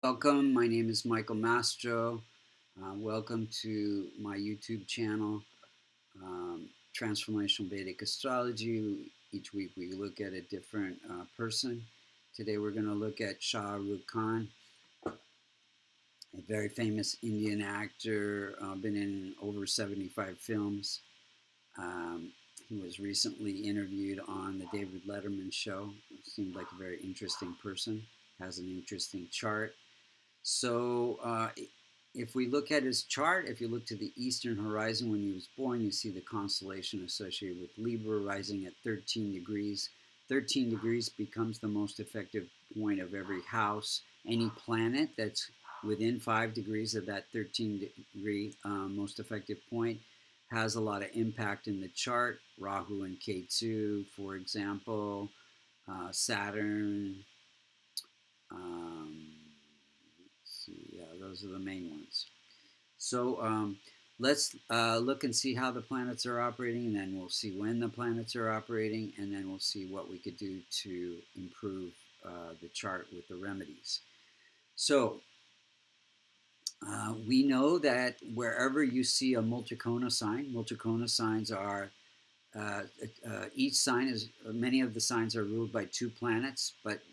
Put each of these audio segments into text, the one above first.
Welcome, my name is Michael Mastro. Welcome to my YouTube channel, Transformational Vedic Astrology. Each week we look at a different person. Today we're going to look at Shah Rukh Khan, a very famous Indian actor, been in over 75 films. He was recently interviewed on the David Letterman show. Seemed like a very interesting person, has an interesting chart. So if we look at his chart, if you look to the eastern horizon when he was born, you see the constellation associated with Libra rising at 13 degrees. 13 degrees becomes the most effective point of every house. Any planet that's within 5 degrees of that 13 degree most effective point has a lot of impact in the chart. Rahu and Ketu, for example, Saturn. Yeah, those are the main ones. So let's look and see how the planets are operating, and then we'll see when the planets are operating, and then we'll see what we could do to improve the chart with the remedies. So we know that wherever you see a multicona signs are each sign is, many of the signs are ruled by two planets, but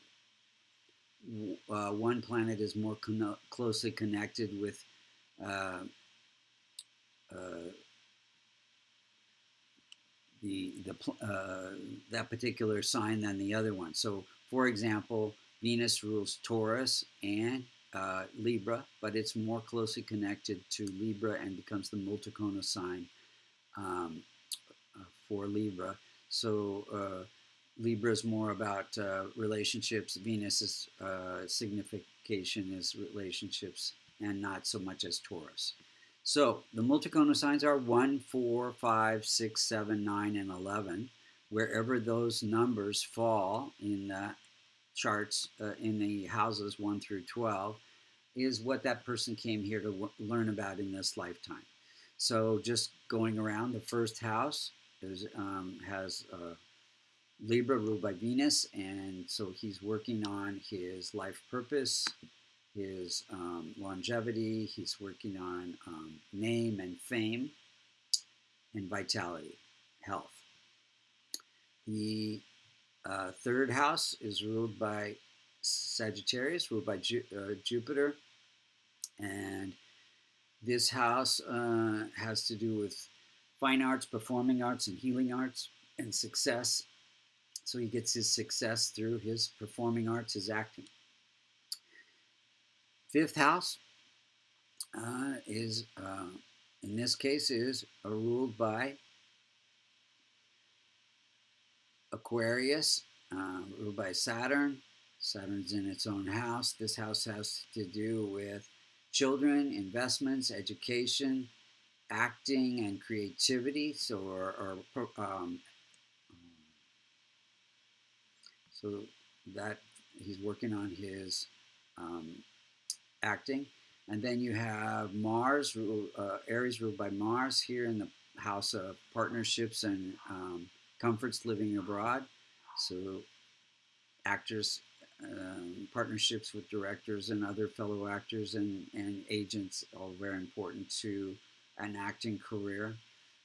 one planet is more closely connected with that particular sign than the other one. So, for example, Venus rules Taurus and Libra, but it's more closely connected to Libra and becomes the multicona sign for Libra. So Libra is more about relationships. Venus's signification is relationships, and not so much as Taurus. So the multicona signs are 1, 4, 5, 6, 7, 9, and 11. Wherever those numbers fall in the charts, in the houses 1 through 12, is what that person came here to learn about in this lifetime. So just going around, the first house has Libra ruled by Venus, and so he's working on his life purpose, his longevity. He's working on name and fame and vitality, health. The third house is ruled by Sagittarius, ruled by Jupiter, and this house has to do with fine arts, performing arts, and healing arts, and success. So he gets his success through his performing arts, his acting. Fifth house is, in this case, is ruled by Aquarius, ruled by Saturn. Saturn's in its own house. This house has to do with children, investments, education, acting, and creativity. So that he's working on his acting. And then you have Mars, Aries ruled by Mars here in the house of partnerships and comforts living abroad. So actors, partnerships with directors and other fellow actors and agents, all very important to an acting career.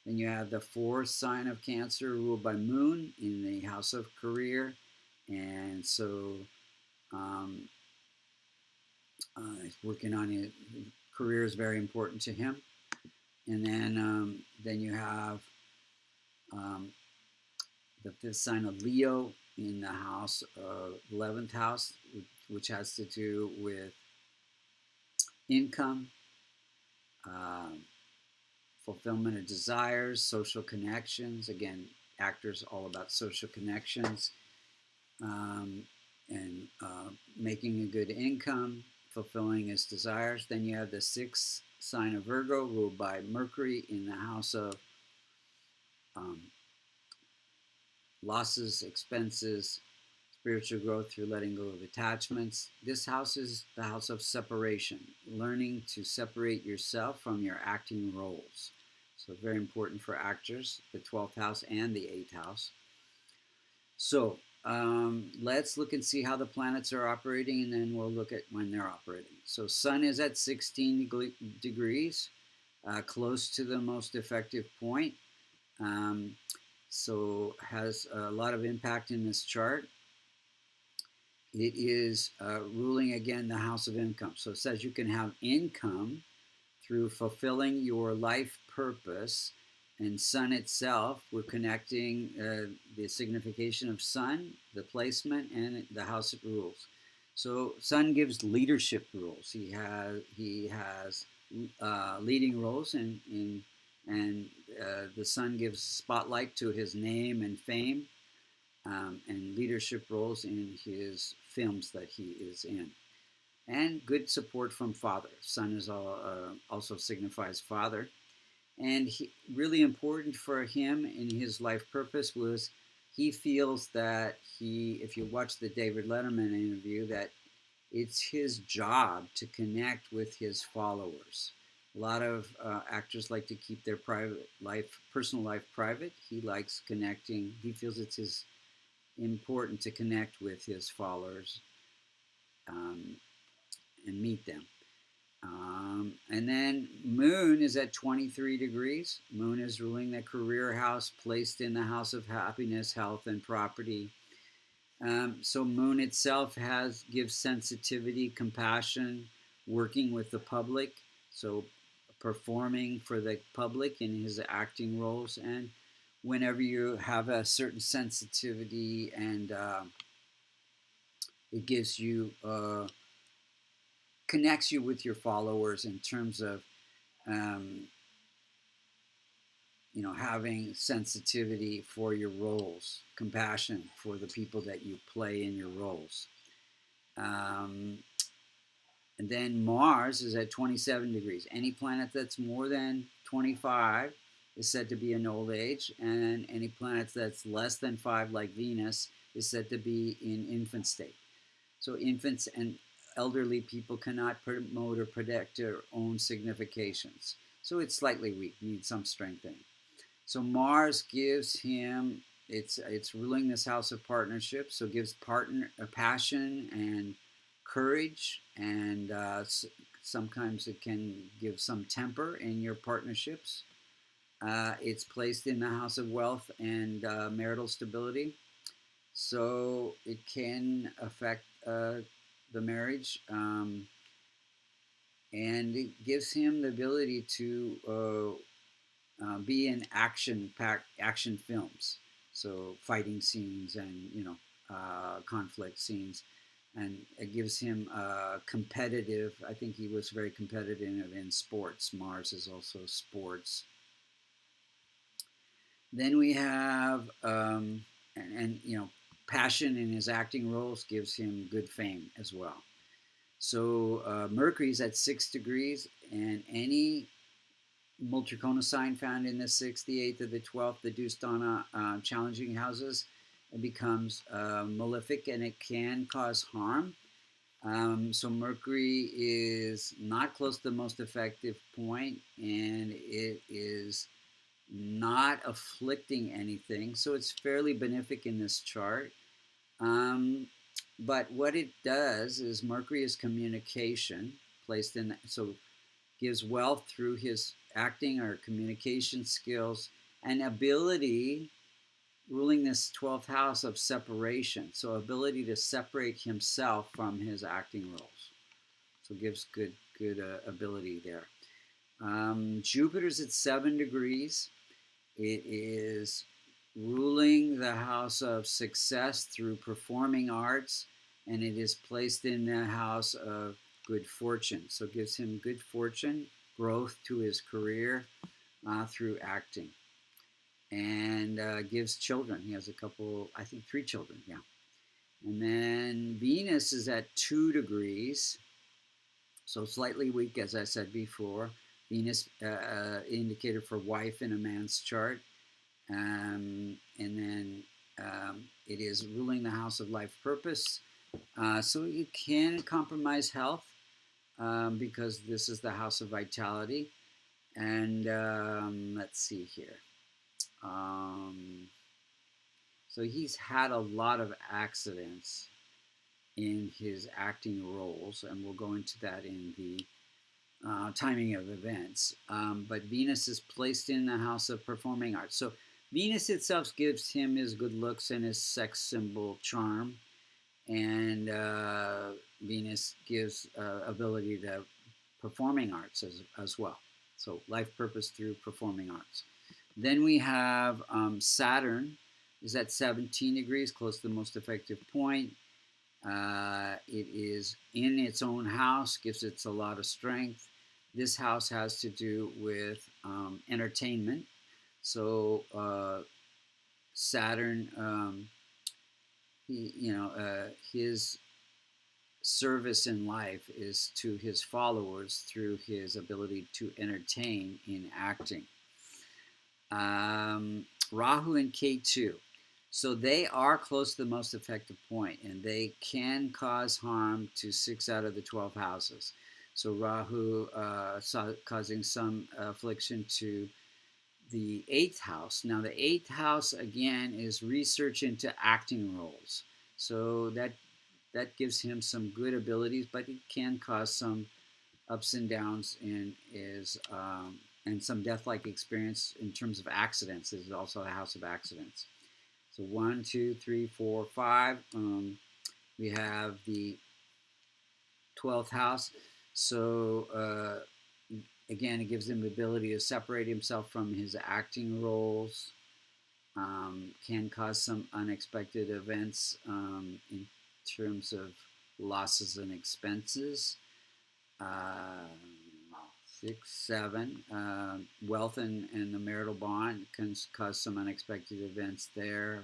Then you have the fourth sign of Cancer ruled by Moon in the house of career. And so he's working on his career, is very important to him. And then you have the fifth sign of Leo in the house of 11th house, which has to do with income, fulfillment of desires, social connections. Again, actors all about social connections, and making a good income, fulfilling his desires. Then you have the sixth sign of Virgo, ruled by Mercury in the house of losses, expenses, spiritual growth through letting go of attachments. This house is the house of separation, learning to separate yourself from your acting roles. So very important for actors, the 12th house and the 8th house. So let's look and see how the planets are operating, and then we'll look at when they're operating. So Sun is at 16 degrees, close to the most effective point. Um, so has a lot of impact in this chart. It is ruling again the house of income. So it says you can have income through fulfilling your life purpose. And Sun itself, we're connecting the signification of Sun, the placement, and the house it rules. So Sun gives leadership roles. He has leading roles, and the Sun gives spotlight to his name and fame, and leadership roles in his films that he is in, and good support from father. Sun is also signifies father, and really important for him in his life purpose was he feels that if you watch the David Letterman interview, that it's his job to connect with his followers. A lot of actors like to keep their personal life private. He likes connecting. He feels it's his important to connect with his followers, um, and meet them. And then Moon is at 23 degrees. Moon is ruling the career house, placed in the house of happiness, health, and property. So Moon itself gives sensitivity, compassion, working with the public. So performing for the public in his acting roles, and whenever you have a certain sensitivity, and it gives you connects you with your followers in terms of um, having sensitivity for your roles, compassion for the people that you play in your roles. Um, and then Mars is at 27 degrees. Any planet that's more than 25 is said to be an old age, and any planet that's less than 5, like Venus, is said to be in infant state. So infants and elderly people cannot promote or protect their own significations. So it's slightly weak, needs some strengthening. So Mars gives him, it's ruling this house of partnership, so it gives passion and courage, and sometimes it can give some temper in your partnerships. It's placed in the house of wealth and marital stability, so it can affect the marriage, and it gives him the ability to be in action films, so fighting scenes and conflict scenes, and it gives him competitive. I think he was very competitive in sports. Mars is also sports. Then we have passion in his acting roles gives him good fame as well. So Mercury's at 6 degrees, and any Multricona sign found in the 6th, the 8th, or the 12th, the Dustana challenging houses, it becomes malefic, and it can cause harm. So Mercury is not close to the most effective point, and it is not afflicting anything. So it's fairly benefic in this chart. But what it does is Mercury is communication, placed in so gives wealth through his acting or communication skills and ability, ruling this 12th house of separation. So ability to separate himself from his acting roles. So gives good ability there. Jupiter's at 7 degrees. It is ruling the house of success through performing arts, and it is placed in the house of good fortune. So it gives him good fortune, growth to his career through acting, and gives children. He has a couple, I think 3 children, yeah. And then Venus is at 2 degrees, so slightly weak, as I said before. Venus indicator for wife in a man's chart. And then it is ruling the house of life purpose. So it can compromise health because this is the house of vitality. And let's see here. So he's had a lot of accidents in his acting roles, and we'll go into that in the timing of events. But Venus is placed in the house of performing arts. So Venus itself gives him his good looks and his sex symbol charm, and Venus gives ability to performing arts as well. So life purpose through performing arts. Then we have Saturn is at 17 degrees, close to the most effective point. It is in its own house, gives it a lot of strength. This house has to do with entertainment. So Saturn, his service in life is to his followers through his ability to entertain in acting. Rahu and Ketu. So they are close to the most effective point, and they can cause harm to 6 out of the 12 houses. So Rahu causing some affliction to the 8th house. Now the 8th house again is research into acting roles. So that gives him some good abilities, but it can cause some ups and downs in his and some death-like experience in terms of accidents. This is also a house of accidents. So 1, 2, 3, 4, 5. We have the 12th house. So again, it gives him the ability to separate himself from his acting roles. Can cause some unexpected events in terms of losses and expenses. 6, 7. Wealth and the marital bond can cause some unexpected events there.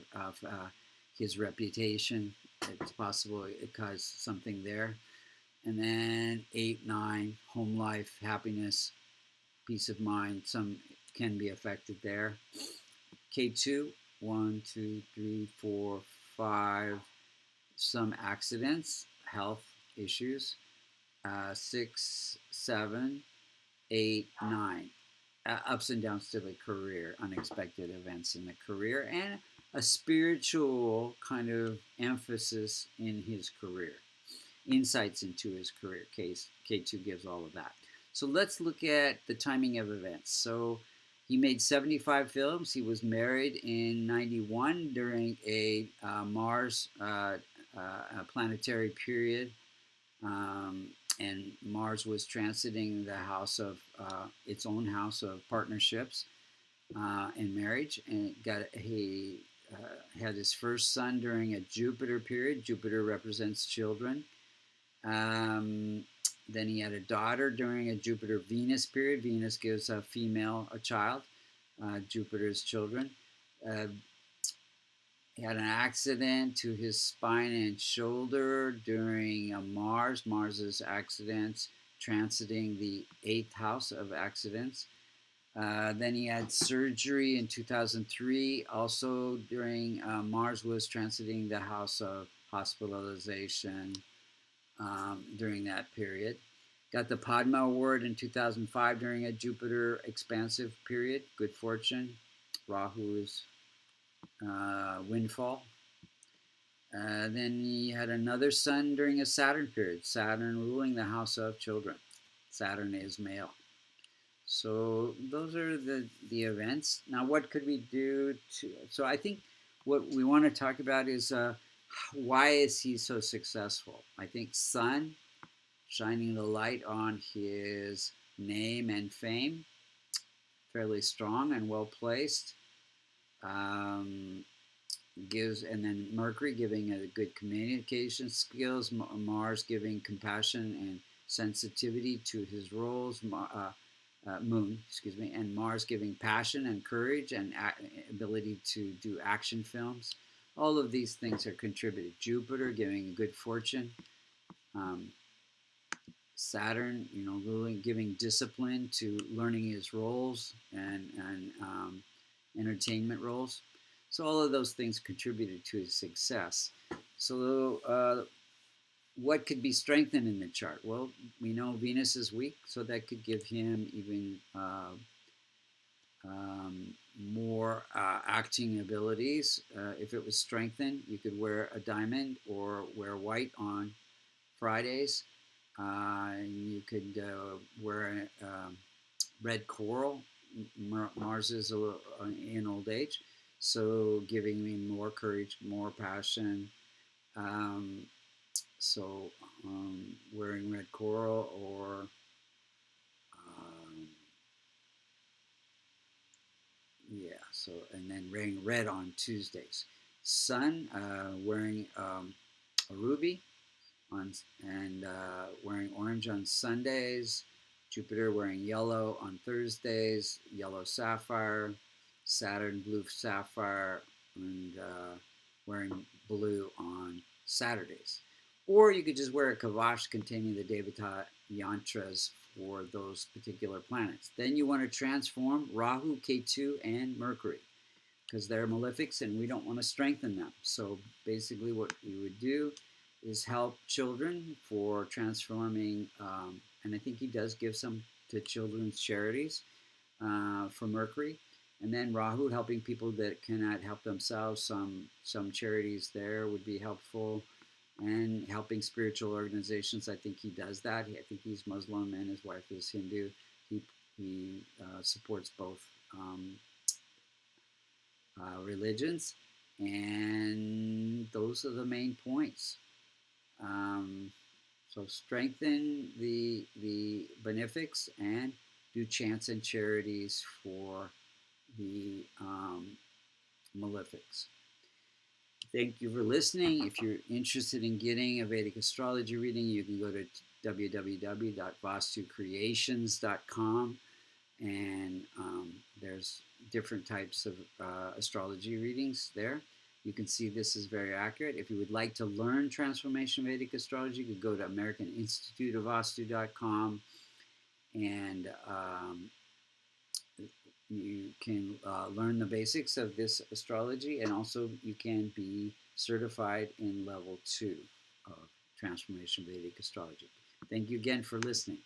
His reputation, it's possible it caused something there. And then 8, 9, home life, happiness, peace of mind, some can be affected there. K2, 1, 2, 3, 4, 5, some accidents, health issues. 6, 7, 8, 9. Ups and downs to the career, unexpected events in the career, and a spiritual kind of emphasis in his career. Insights into his career. K2 gives all of that. So let's look at the timing of events. So he made 75 films. He was married in 91 during a Mars planetary period. And Mars was transiting the house of its own house of partnerships and marriage, and he had his first son during a Jupiter period. Jupiter represents children. Then he had a daughter during a Jupiter-Venus period. Venus gives a female a child. Jupiter's children. He had an accident to his spine and shoulder during Mars's accidents, transiting the 8th house of accidents. Then he had surgery in 2003, also during Mars was transiting the house of hospitalization during that period. Got the Padma Award in 2005 during a Jupiter expansive period, good fortune. Rahu is windfall. Then he had another son during a Saturn period. Saturn ruling the house of children. Saturn is male. So those are the events. Now what could we do to... So I think what we want to talk about is why is he so successful? I think Sun, shining the light on his name and fame, fairly strong and well placed. Gives, and then Mercury giving a good communication skills, Mars giving compassion and sensitivity to his roles, Moon, and Mars giving passion and courage and ability to do action films. All of these things are contributed. Jupiter giving good fortune. Saturn, ruling, giving discipline to learning his roles and entertainment roles. So all of those things contributed to his success. So what could be strengthened in the chart? Well, we know Venus is weak, so that could give him even more acting abilities. If it was strengthened, you could wear a diamond or wear white on Fridays. You could wear red coral. Mars is in old age, so giving me more courage, more passion. Um, so wearing red coral or um, yeah, so and then wearing red on Tuesdays. Sun wearing a ruby on and wearing orange on Sundays. Jupiter wearing yellow on Thursdays, yellow sapphire. Saturn blue sapphire, and wearing blue on Saturdays. Or you could just wear a kavash containing the Devata yantras for those particular planets. Then you want to transform Rahu, Ketu, and Mercury because they're malefics and we don't want to strengthen them. So basically, what you would do is help children for transforming, and I think he does give some to children's charities for Mercury. And then Rahu helping people that cannot help themselves. Some charities there would be helpful, and helping spiritual organizations. I think he does that. I think he's Muslim and his wife is Hindu. He supports both religions, and those are the main points. Um, so strengthen the benefics and do chants and charities for the malefics. Thank you for listening. If you're interested in getting a Vedic astrology reading, you can go to www.vastucreations.com, and there's different types of astrology readings there. You can see this is very accurate. If you would like to learn transformation Vedic astrology, you could go to American Institute of Vastu.com, and you can learn the basics of this astrology, and also you can be certified in level 2 of transformation Vedic astrology. Thank you again for listening.